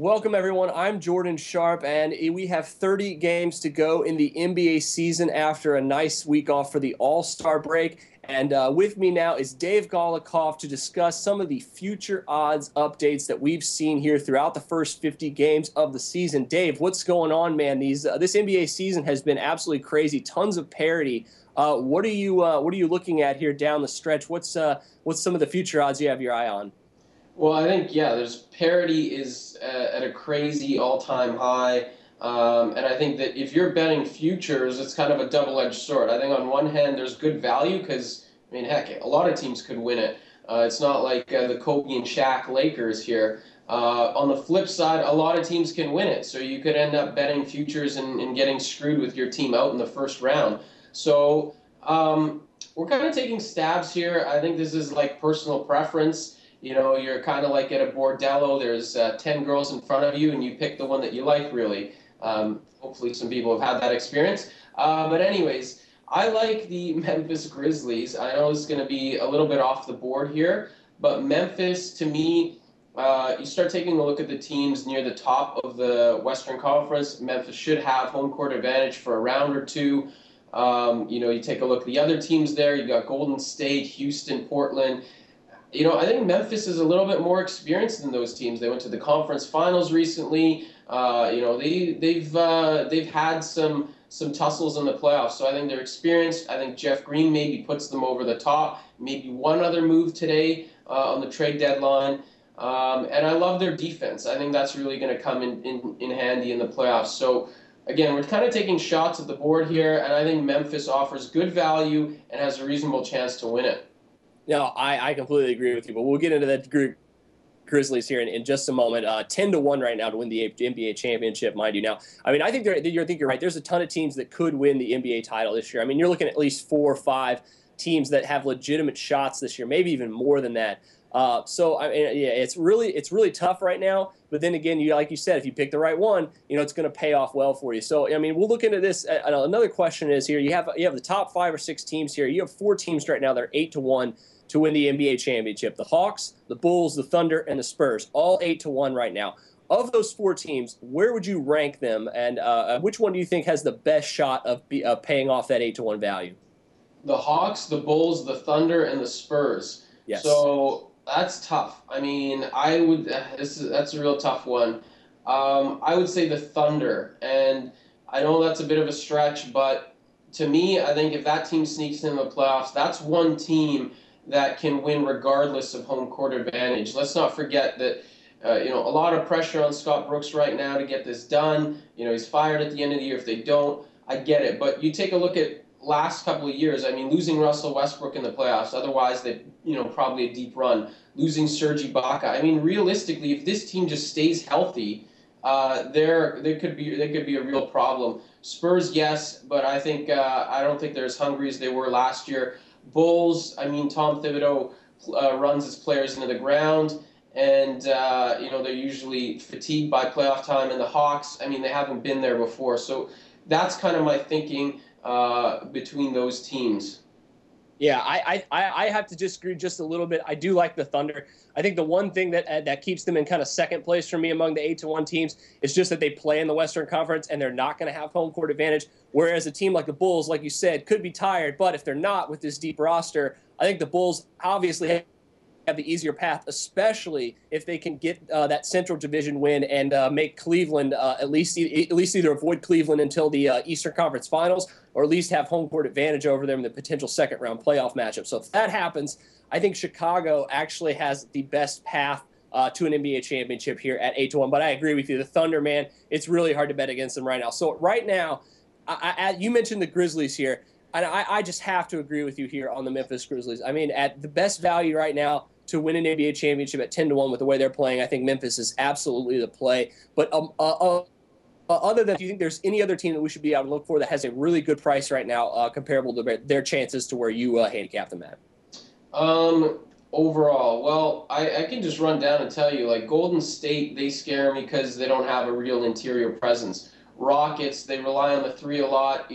Welcome, everyone. I'm Jordan Sharp, and we have 30 games to go in the NBA season after a nice week off for the All-Star break. And with me now is Dave Golikoff to discuss some of the future odds updates that we've seen here throughout the first 50 games of the season. Dave, what's going on, man? This NBA season has been absolutely crazy. Tons of parity. What are you looking at here down the stretch? What's some of the future odds you have your eye on? Well, I think, there's parity is at a crazy all-time high. And I think that if you're betting futures, it's kind of a double-edged sword. I think on one hand, there's good value because, I mean, heck, a lot of teams could win it. It's not like the Kobe and Shaq Lakers here. On the flip side, a lot of teams can win it. So you could end up betting futures and getting screwed with your team out in the first round. So we're kind of taking stabs here. I think this is like personal preference. You know, you're kind of like at a bordello. There's 10 girls in front of you, and you pick the one that you like, really. Hopefully some people have had that experience. But anyways, I like the Memphis Grizzlies. I know it's going to be a little bit off the board here, but Memphis, to me, you start taking a look at the teams near the top of the Western Conference. Memphis should have home court advantage for a round or two. You take a look at the other teams there. You got Golden State, Houston, Portland. I think Memphis is a little bit more experienced than those teams. They went to the conference finals recently. They've had some tussles in the playoffs, so I think they're experienced. I think Jeff Green maybe puts them over the top. Maybe one other move today on the trade deadline. And I love their defense. I think that's really going to come in handy in the playoffs. So again, we're kind of taking shots at the board here, and I think Memphis offers good value and has a reasonable chance to win it. No, I completely agree with you, but we'll get into that group Grizzlies here in just a moment. 10-1 right now to win the NBA championship, mind you. Now, I mean, I think you're right. There's a ton of teams that could win the NBA title this year. I mean, you're looking at least 4 or 5 teams that have legitimate shots this year, maybe even more than that. So I mean, yeah, it's really tough right now. But then again, like you said, if you pick the right one, it's going to pay off well for you. So I mean, we'll look into this. Another question is here: you have the top 5 or 6 teams here. You have 4 teams right now that are 8-1 to win the NBA championship. The Hawks, the Bulls, the Thunder, and the Spurs, all 8-1 right now. Of those 4 teams, where would you rank them, and which one do you think has the best shot of paying off that 8-1 value? The Hawks, the Bulls, the Thunder, and the Spurs. Yes. So that's tough. I mean, that's a real tough one. I would say the Thunder, and I know that's a bit of a stretch, but to me, I think if that team sneaks in the playoffs, that's one team that can win regardless of home court advantage. Let's not forget that a lot of pressure on Scott Brooks right now to get this done. He's fired at the end of the year if they don't. I get it, but you take a look at last couple of years. I mean, losing Russell Westbrook in the playoffs, otherwise they probably a deep run. Losing Serge Ibaka. I mean, realistically, if this team just stays healthy, there could be a real problem. Spurs, yes, but I don't think they're as hungry as they were last year. Bulls, I mean, Tom Thibodeau runs his players into the ground, and they're usually fatigued by playoff time. And the Hawks, I mean, they haven't been there before, so that's kind of my thinking between those teams. Yeah, I have to disagree just a little bit. I do like the Thunder. I think the one thing that keeps them in kind of second place for me among the 8-1 teams is just that they play in the Western Conference and they're not going to have home court advantage. Whereas a team like the Bulls, like you said, could be tired, but if they're not with this deep roster, I think the Bulls obviously have the easier path, especially if they can get that Central Division win and make Cleveland at least either avoid Cleveland until the Eastern Conference Finals, or at least have home court advantage over them in the potential second-round playoff matchup. So if that happens, I think Chicago actually has the best path to an NBA championship here at 8-1. But I agree with you, the Thunder, man, it's really hard to bet against them right now. So right now, you mentioned the Grizzlies here, and I just have to agree with you here on the Memphis Grizzlies. I mean, at the best value right now to win an NBA championship at 10-1 with the way they're playing, I think Memphis is absolutely the play. But other than, do you think there's any other team that we should be able to look for that has a really good price right now, comparable to their chances to where you handicap them at? Overall, well, I can just run down and tell you, like Golden State, they scare me because they don't have a real interior presence. Rockets, they rely on the 3 a lot.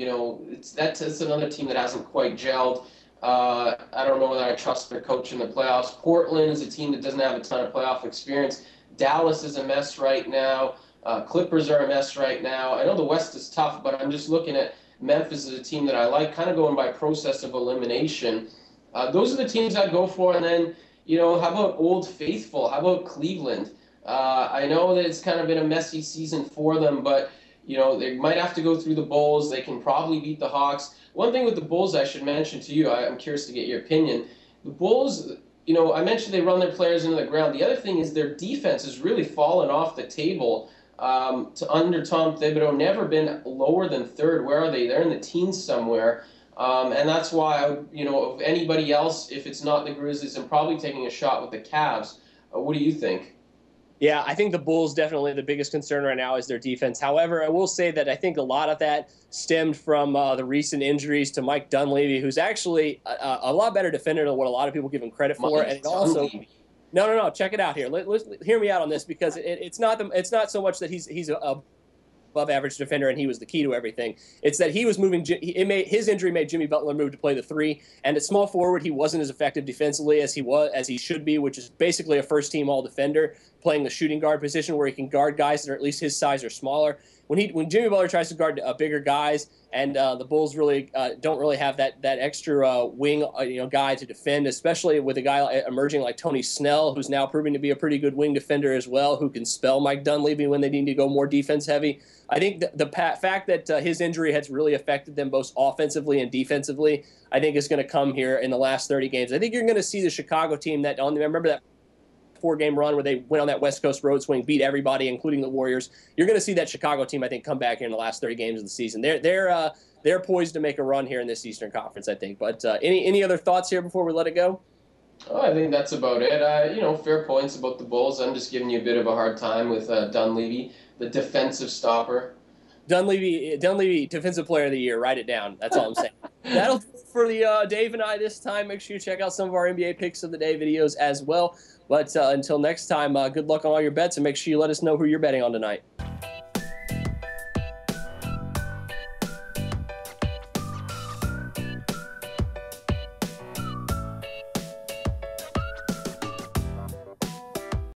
That's another team that hasn't quite gelled. I don't know whether I trust their coach in the playoffs. Portland is a team that doesn't have a ton of playoff experience. Dallas is a mess right now. Clippers are a mess right now. I know the West is tough, but I'm just looking at Memphis as a team that I like, kind of going by process of elimination. Those are the teams I'd go for. And then, how about Old Faithful? How about Cleveland? I know that it's kind of been a messy season for them, but, they might have to go through the Bulls. They can probably beat the Hawks. One thing with the Bulls I should mention to you, I'm curious to get your opinion. The Bulls, I mentioned they run their players into the ground. The other thing is their defense has really fallen off the table. Under Tom Thibodeau, never been lower than third. Where are they? They're in the teens somewhere. And that's why, of anybody else, if it's not the Grizzlies, I'm probably taking a shot with the Cavs. What do you think? Yeah, I think the Bulls definitely the biggest concern right now is their defense. However, I will say that I think a lot of that stemmed from the recent injuries to Mike Dunleavy, who's actually a lot better defender than what a lot of people give him credit for. And also, no, check it out here. Let's hear me out on this, because it's not so much that he's a above average defender and he was the key to everything. It's that he was moving. His injury made Jimmy Butler move to play the 3, and at small forward he wasn't as effective defensively as he should be, which is basically a first team all defender playing the shooting guard position where he can guard guys that are at least his size or smaller. When Jimmy Butler tries to guard bigger guys, and the Bulls really don't really have that extra wing guy to defend, especially with a guy emerging like Tony Snell, who's now proving to be a pretty good wing defender as well, who can spell Mike Dunleavy when they need to go more defense heavy. I think the fact that his injury has really affected them both offensively and defensively, I think is going to come here in the last 30 games. I think you're going to see the Chicago team remember that 4-game run where they went on that West Coast road swing, beat everybody, including the Warriors. You're going to see that Chicago team, I think, come back here in the last 30 games of the season. They're poised to make a run here in this Eastern Conference, I think. But any other thoughts here before we let it go? Oh, I think that's about it. Fair points about the Bulls. I'm just giving you a bit of a hard time with Dunleavy, the defensive stopper. Dunleavy, Defensive Player of the Year. Write it down. That's all I'm saying. That'll do it for the Dave and I this time. Make sure you check out some of our NBA Picks of the Day videos as well. But until next time, good luck on all your bets, and make sure you let us know who you're betting on tonight.